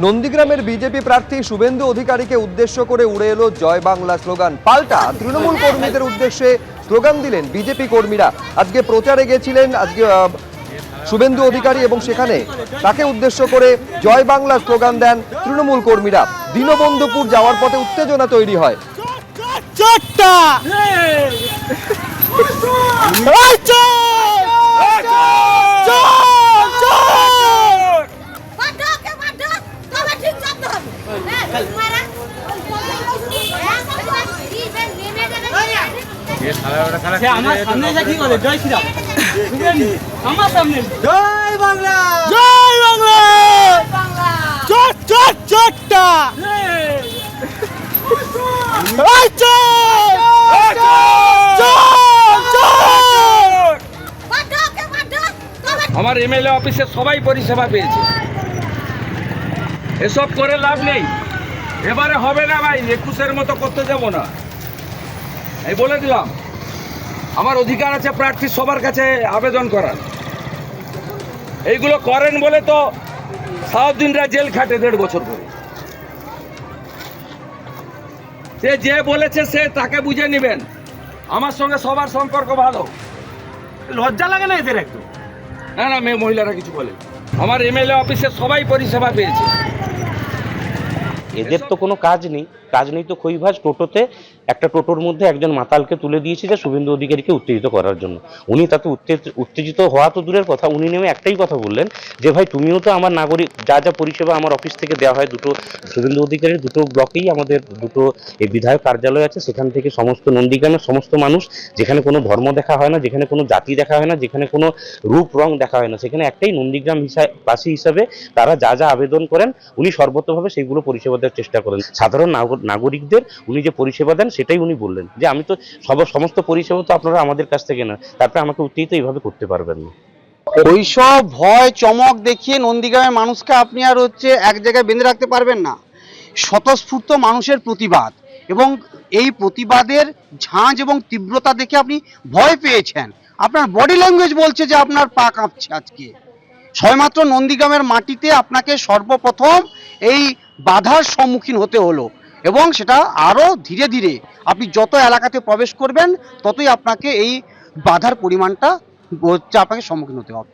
নন্দীগ্রামের বিজেপি প্রার্থী শুভেন্দু অধিকারীকে উদ্দেশ্য করে উড়ে এলো জয় বাংলা স্লোগান। পাল্টা তৃণমূল কর্মীদের উদ্দেশ্যে স্লোগান দিলেন বিজেপি কর্মীরা। আজকে প্রচারে গেছিলেন শুভেন্দু অধিকারী এবং সেখানে তাকে উদ্দেশ্য করে জয় বাংলা স্লোগান দেন তৃণমূল কর্মীরা। দীনবন্ধুপুর যাওয়ার পথে উত্তেজনা তৈরি হয়। আমার সামনে কি করে জয় শ্রীরাম আমার সামনে জয় বাংলা জয় বাংলা চট চট চটটা আমার এমএলএ অফিসে সবাই পরিষেবা পেয়েছে, এসব করে লাভ নেই। এবারে হবে না ভাই, 21-এর মতো করতে যাব না, এই বলে দিলাম। আমার অধিকার আছে প্রার্থী সবার কাছে আবেদন করার। এইগুলো করেন বলে তো সাউদ্দিনরা জেল খাটে 1.5 বছর করে। সে যে বলেছে সে তাকে বুঝে নেবেন। আমার সঙ্গে সবার সম্পর্ক ভালো। লজ্জা লাগে না এদের একটু? না না, মেয়ে মহিলারা কিছু বলে। আমার এমএলএ অফিসে সবাই পরিষেবা পেয়েছে। এদের তো কোনো কাজ নেই তো খৈভাজ টোটোতে একটা টোটোর মধ্যে একজন মাতালকে তুলে দিয়েছে যে শুভেন্দু অধিকারীকে উত্তেজিত করার জন্য। উনি তাতে উত্তেজিত হওয়া তো দূরের কথা, উনি নেমে একটাই কথা বললেন যে ভাই তুমিও তো আমার নাগরিক, যা যা পরিষেবা আমার অফিস থেকে দেওয়া হয়, দুটো শুভেন্দু অধিকারীর দুটো ব্লকেই আমাদের দুটো এই বিধায়ক কার্যালয় আছে, সেখান থেকে সমস্ত নন্দীগ্রামের সমস্ত মানুষ, যেখানে কোনো ধর্ম দেখা হয় না, যেখানে কোনো জাতি দেখা হয় না, যেখানে কোনো রূপ রং দেখা হয় না, সেখানে একটাই নন্দীগ্রাম বাসী হিসাবে তারা যা যা আবেদন করেন উনি সর্বতভাবে সেইগুলো পরিষেবা দেওয়ার চেষ্টা করেন। সাধারণ নাগরিকদের উনি যে পরিষেবা দেন সেটাই উনি বললেন যে আমি তো সমস্ত পরিষেবা তো আপনারা আমাদের কাছ থেকে না, তারপরে আমাকে উত্তেজিত এইভাবে করতে পারবেন না। ওইসব ভয় চমক দেখিয়ে নন্দীগ্রামের মানুষকে আপনি আর এক জায়গায় বেঁধে রাখতে পারবেন না। স্বতঃস্ফূর্ত মানুষের প্রতিবাদ এবং এই প্রতিবাদের ঝাঁজ এবং তীব্রতা দেখে আপনি ভয় পেয়েছেন। আপনার বডি ল্যাঙ্গুয়েজ বলছে যে আপনার পা কাঁপছে। আজকে সবেমাত্র নন্দীগ্রামের মাটিতে আপনাকে সর্বপ্রথম এই বাধার সম্মুখীন হতে হলো এবং সেটা আরও ধীরে ধীরে আপনি যত এলাকাতে প্রবেশ করবেন ততই আপনাকে এই বাধার পরিমাণটা আপনাকে সম্মুখীন হতে হবে।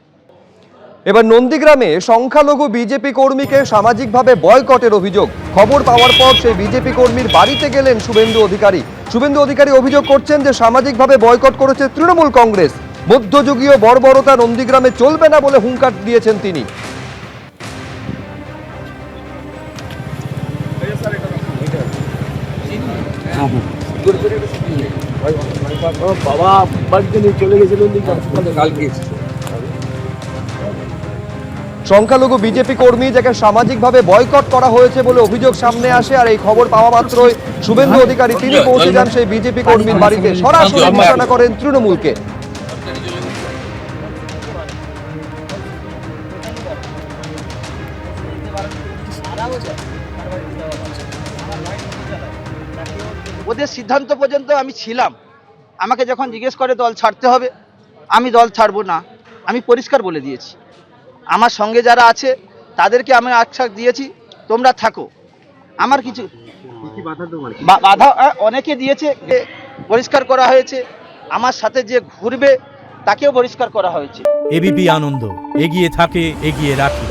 এবার নন্দীগ্রামে সংখ্যালঘু বিজেপি কর্মীকে সামাজিকভাবে বয়কটের অভিযোগ। খবর পাওয়ার পর সেই বিজেপি কর্মীর বাড়িতে গেলেন শুভেন্দু অধিকারী। শুভেন্দু অধিকারী অভিযোগ করছেন যে সামাজিকভাবে বয়কট করেছে তৃণমূল কংগ্রেস। মধ্যযুগীয় বর্বরতা নন্দীগ্রামে চলবে না বলে হুঙ্কার দিয়েছেন তিনি। বাবা বাড়িতে নিয়ে চলে গেছিল কালকে। সংখ্যালঘু বিজেপি কর্মী যাকে সামাজিকভাবে বয়কট করা হয়েছে বলে অভিযোগ সামনে আসে, আর এই খবর পাওয়া মাত্রই শুভেন্দু অধিকারী তিনি পৌঁছে যান সেই বিজেপি কর্মীর বাড়িতে, সরাসরি নিশানা করেন তৃণমূলকে। ওদের সিদ্ধান্ত পর্যন্ত আমি ছিলাম। আমাকে যখন জিজ্ঞেস করে দল ছাড়তে হবে, আমি দল ছাড়বো না। আমি পরিষ্কার বলে দিয়েছি, আমার সঙ্গে যারা আছে তাদেরকে আমি আশ্বাস দিয়েছি তোমরা থাকো। আমার কিছু বাধা অনেকে দিয়েছে, পরিষ্কার করা হয়েছে। আমার সাথে যে ঘুরবে তাকেও পরিষ্কার করা হয়েছে। এবিপি আনন্দ, এগিয়ে থাকে, এগিয়ে রাখে।